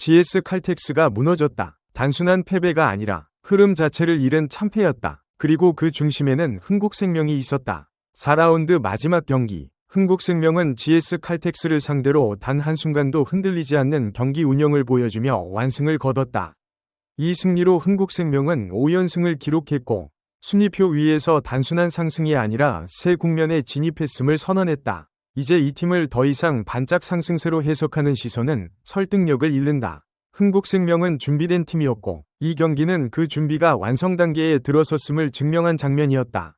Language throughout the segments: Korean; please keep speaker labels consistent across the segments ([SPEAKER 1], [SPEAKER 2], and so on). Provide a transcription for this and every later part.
[SPEAKER 1] GS 칼텍스가 무너졌다. 단순한 패배가 아니라 흐름 자체를 잃은 참패였다. 그리고 그 중심에는 흥국생명이 있었다. 4라운드 마지막 경기. 흥국생명은 GS 칼텍스를 상대로 단 한순간도 흔들리지 않는 경기 운영을 보여주며 완승을 거뒀다. 이 승리로 흥국생명은 5연승을 기록했고 순위표 위에서 단순한 상승이 아니라 새 국면에 진입했음을 선언했다. 이제 이 팀을 더 이상 반짝 상승세로 해석하는 시선은 설득력을 잃는다. 흥국생명은 준비된 팀이었고 이 경기는 그 준비가 완성 단계에 들어섰음을 증명한 장면이었다.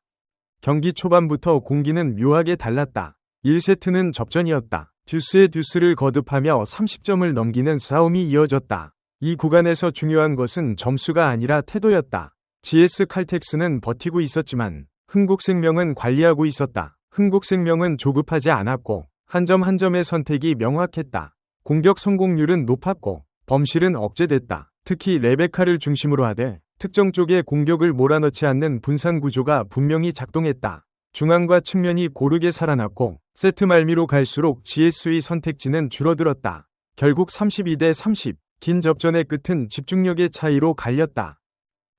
[SPEAKER 1] 경기 초반부터 공기는 묘하게 달랐다. 1세트는 접전이었다. 듀스에 듀스를 거듭하며 30점을 넘기는 싸움이 이어졌다. 이 구간에서 중요한 것은 점수가 아니라 태도였다. GS 칼텍스는 버티고 있었지만 흥국생명은 관리하고 있었다. 흥국생명은 조급하지 않았고 한 점 한 점의 선택이 명확했다. 공격 성공률은 높았고 범실은 억제됐다. 특히 레베카를 중심으로 하되 특정 쪽에 공격을 몰아넣지 않는 분산 구조가 분명히 작동했다. 중앙과 측면이 고르게 살아났고 세트 말미로 갈수록 GS의 선택지는 줄어들었다. 결국 32대 30, 긴 접전의 끝은 집중력의 차이로 갈렸다.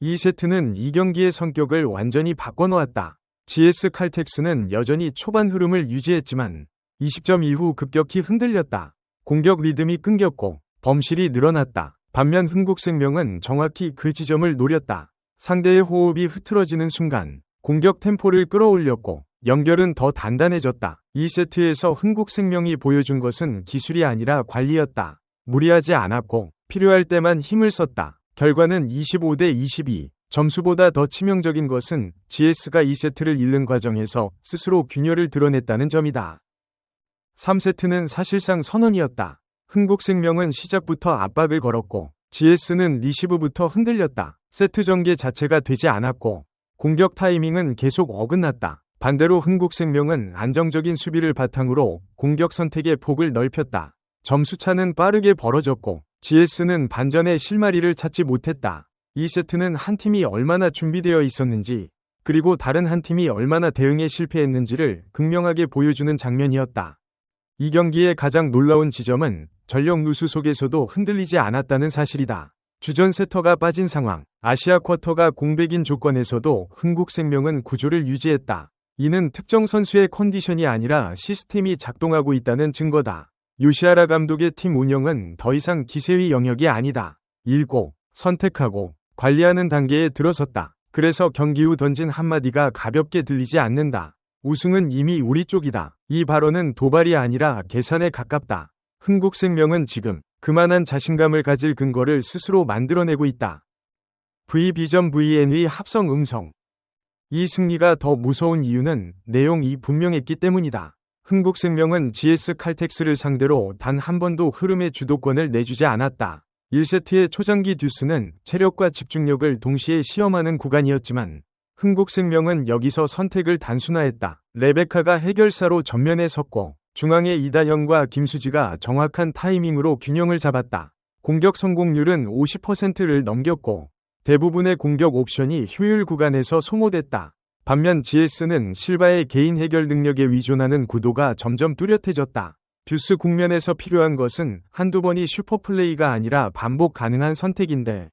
[SPEAKER 1] 이 세트는 이 경기의 성격을 완전히 바꿔놓았다. GS 칼텍스는 여전히 초반 흐름을 유지했지만 20점 이후 급격히 흔들렸다. 공격 리듬이 끊겼고 범실이 늘어났다. 반면 흥국생명은 정확히 그 지점을 노렸다. 상대의 호흡이 흐트러지는 순간 공격 템포를 끌어올렸고 연결은 더 단단해졌다. 이 세트에서 흥국생명이 보여준 것은 기술이 아니라 관리였다. 무리하지 않았고 필요할 때만 힘을 썼다. 결과는 25대 22. 점수보다 더 치명적인 것은 GS가 2세트를 잃는 과정에서 스스로 균열을 드러냈다는 점이다. 3세트는 사실상 선언이었다. 흥국생명은 시작부터 압박을 걸었고 GS는 리시브부터 흔들렸다. 세트 전개 자체가 되지 않았고 공격 타이밍은 계속 어긋났다. 반대로 흥국생명은 안정적인 수비를 바탕으로 공격 선택의 폭을 넓혔다. 점수차는 빠르게 벌어졌고 GS는 반전의 실마리를 찾지 못했다. 이 세트는 한 팀이 얼마나 준비되어 있었는지 그리고 다른 한 팀이 얼마나 대응에 실패했는지를 극명하게 보여주는 장면이었다. 이 경기의 가장 놀라운 지점은 전력 누수 속에서도 흔들리지 않았다는 사실이다. 주전 세터가 빠진 상황, 아시아 쿼터가 공백인 조건에서도 흥국생명은 구조를 유지했다. 이는 특정 선수의 컨디션이 아니라 시스템이 작동하고 있다는 증거다. 요시하라 감독의 팀 운영은 더 이상 기세의 영역이 아니다. 읽고, 선택하고, 관리하는 단계에 들어섰다. 그래서 경기 후 던진 한마디가 가볍게 들리지 않는다. 우승은 이미 우리 쪽이다. 이 발언은 도발이 아니라 계산에 가깝다. 흥국생명은 지금 그만한 자신감을 가질 근거를 스스로 만들어내고 있다. VB전 VN의 합성 음성. 이 승리가 더 무서운 이유는 내용이 분명했기 때문이다. 흥국생명은 GS 칼텍스를 상대로 단 한 번도 흐름의 주도권을 내주지 않았다. 1세트의 초장기 듀스는 체력과 집중력을 동시에 시험하는 구간이었지만 흥국생명은 여기서 선택을 단순화했다. 레베카가 해결사로 전면에 섰고 중앙의 이다현과 김수지가 정확한 타이밍으로 균형을 잡았다. 공격 성공률은 50%를 넘겼고 대부분의 공격 옵션이 효율 구간에서 소모됐다. 반면 GS는 실바의 개인 해결 능력에 위존하는 구도가 점점 뚜렷해졌다. 듀스 국면에서 필요한 것은 한두 번이 슈퍼플레이가 아니라 반복 가능한 선택인데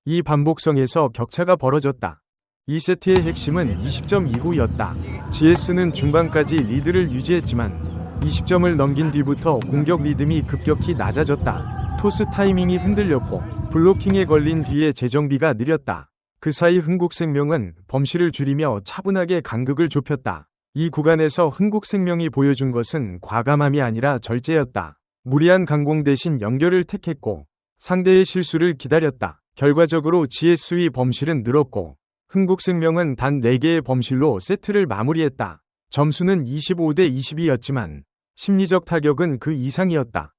[SPEAKER 1] 이 반복성에서 격차가 벌어졌다. 2세트의 핵심은 20점 이후였다. GS는 중반까지 리드를 유지했지만 20점을 넘긴 뒤부터 공격 리듬이 급격히 낮아졌다. 토스 타이밍이 흔들렸고 블로킹에 걸린 뒤에 재정비가 느렸다. 그 사이 흥국생명은 범실을 줄이며 차분하게 간극을 좁혔다. 이 구간에서 흥국생명이 보여준 것은 과감함이 아니라 절제였다. 무리한 강공 대신 연결을 택했고 상대의 실수를 기다렸다. 결과적으로 GS의 범실은 늘었고 흥국생명은 단 4개의 범실로 세트를 마무리했다. 점수는 25대 22였지만 심리적 타격은 그 이상이었다.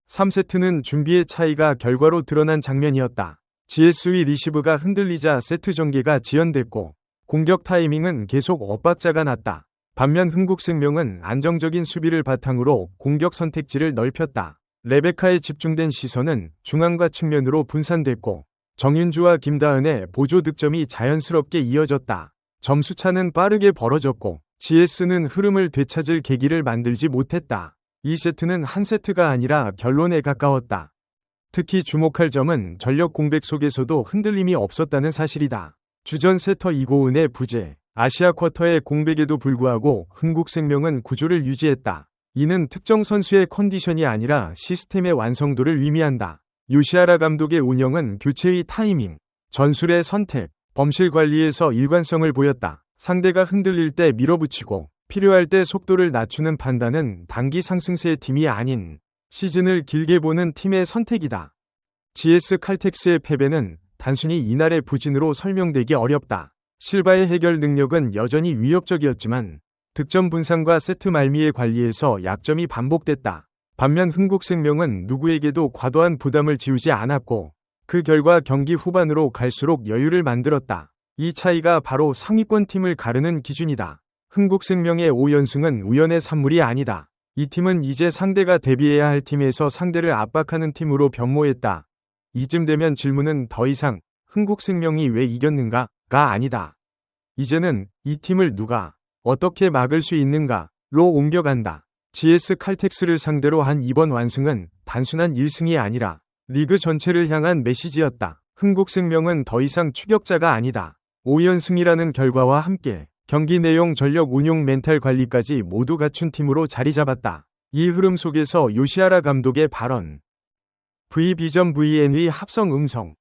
[SPEAKER 1] 3세트는 준비의 차이가 결과로 드러난 장면이었다. GS의 리시브가 흔들리자 세트 전개가 지연됐고 공격 타이밍은 계속 엇박자가 났다. 반면 흥국생명은 안정적인 수비를 바탕으로 공격 선택지를 넓혔다. 레베카의 집중된 시선은 중앙과 측면으로 분산됐고 정윤주와 김다은의 보조 득점이 자연스럽게 이어졌다. 점수차는 빠르게 벌어졌고 GS는 흐름을 되찾을 계기를 만들지 못했다. 이 세트는 한 세트가 아니라 결론에 가까웠다. 특히 주목할 점은 전력 공백 속에서도 흔들림이 없었다는 사실이다. 주전 세터 이고은의 부재, 아시아 쿼터의 공백에도 불구하고 흥국생명은 구조를 유지했다. 이는 특정 선수의 컨디션이 아니라 시스템의 완성도를 의미한다. 요시하라 감독의 운영은 교체의 타이밍, 전술의 선택, 범실 관리에서 일관성을 보였다. 상대가 흔들릴 때 밀어붙이고 필요할 때 속도를 낮추는 판단은 단기 상승세의 팀이 아닌 시즌을 길게 보는 팀의 선택이다. GS 칼텍스의 패배는 단순히 이날의 부진으로 설명되기 어렵다. 실바의 해결 능력은 여전히 위협적이었지만 득점 분산과 세트 말미의 관리에서 약점이 반복됐다. 반면 흥국생명은 누구에게도 과도한 부담을 지우지 않았고 그 결과 경기 후반으로 갈수록 여유를 만들었다. 이 차이가 바로 상위권 팀을 가르는 기준이다. 흥국생명의 5연승은 우연의 산물이 아니다. 이 팀은 이제 상대가 대비해야 할 팀에서 상대를 압박하는 팀으로 변모했다. 이쯤 되면 질문은 더 이상 흥국생명이 왜 이겼는가가 아니다. 이제는 이 팀을 누가 어떻게 막을 수 있는가로 옮겨간다. GS 칼텍스를 상대로 한 이번 완승은 단순한 1승이 아니라 리그 전체를 향한 메시지였다. 흥국생명은 더 이상 추격자가 아니다. 5연승이라는 결과와 함께 경기 내용, 전력 운용, 멘탈 관리까지 모두 갖춘 팀으로 자리 잡았다. 이 흐름 속에서 요시하라 감독의 발언. VB점 VN의 합성 음성.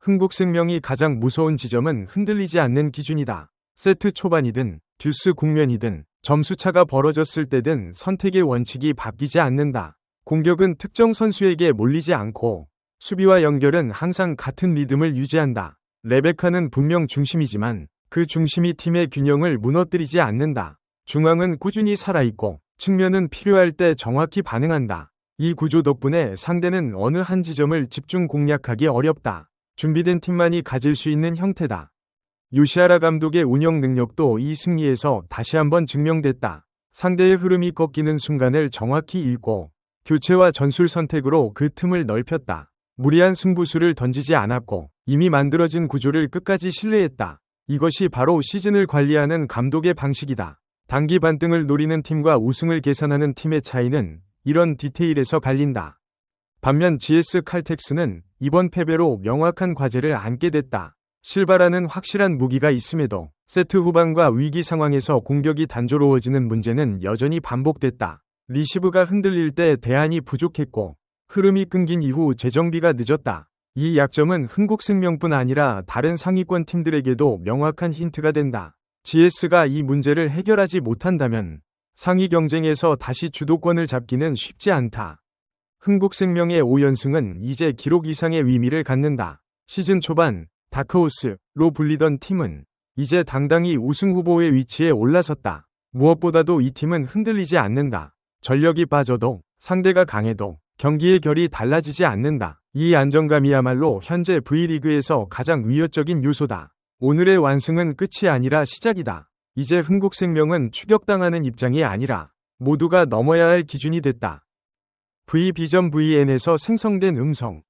[SPEAKER 1] 흥국생명이 가장 무서운 지점은 흔들리지 않는 기준이다. 세트 초반이든 듀스 국면이든 점수차가 벌어졌을 때든 선택의 원칙이 바뀌지 않는다. 공격은 특정 선수에게 몰리지 않고 수비와 연결은 항상 같은 리듬을 유지한다. 레베카는 분명 중심이지만 그 중심이 팀의 균형을 무너뜨리지 않는다. 중앙은 꾸준히 살아있고 측면은 필요할 때 정확히 반응한다. 이 구조 덕분에 상대는 어느 한 지점을 집중 공략하기 어렵다. 준비된 팀만이 가질 수 있는 형태다. 요시하라 감독의 운영 능력도 이 승리에서 다시 한번 증명됐다. 상대의 흐름이 꺾이는 순간을 정확히 읽고 교체와 전술 선택으로 그 틈을 넓혔다. 무리한 승부수를 던지지 않았고 이미 만들어진 구조를 끝까지 신뢰했다. 이것이 바로 시즌을 관리하는 감독의 방식이다. 단기 반등을 노리는 팀과 우승을 계산하는 팀의 차이는 이런 디테일에서 갈린다. 반면 GS 칼텍스는 이번 패배로 명확한 과제를 안게 됐다. 실바라는 확실한 무기가 있음에도 세트 후반과 위기 상황에서 공격이 단조로워지는 문제는 여전히 반복됐다. 리시브가 흔들릴 때 대안이 부족했고 흐름이 끊긴 이후 재정비가 늦었다. 이 약점은 흥국생명뿐 아니라 다른 상위권 팀들에게도 명확한 힌트가 된다. GS가 이 문제를 해결하지 못한다면 상위 경쟁에서 다시 주도권을 잡기는 쉽지 않다. 흥국생명의 5연승은 이제 기록 이상의 의미를 갖는다. 시즌 초반 다크호스로 불리던 팀은 이제 당당히 우승 후보의 위치에 올라섰다. 무엇보다도 이 팀은 흔들리지 않는다. 전력이 빠져도 상대가 강해도 경기의 결이 달라지지 않는다. 이 안정감이야말로 현재 V리그에서 가장 위협적인 요소다. 오늘의 완승은 끝이 아니라 시작이다. 이제 흥국생명은 추격당하는 입장이 아니라 모두가 넘어야 할 기준이 됐다. VB점 VN에서 생성된 음성.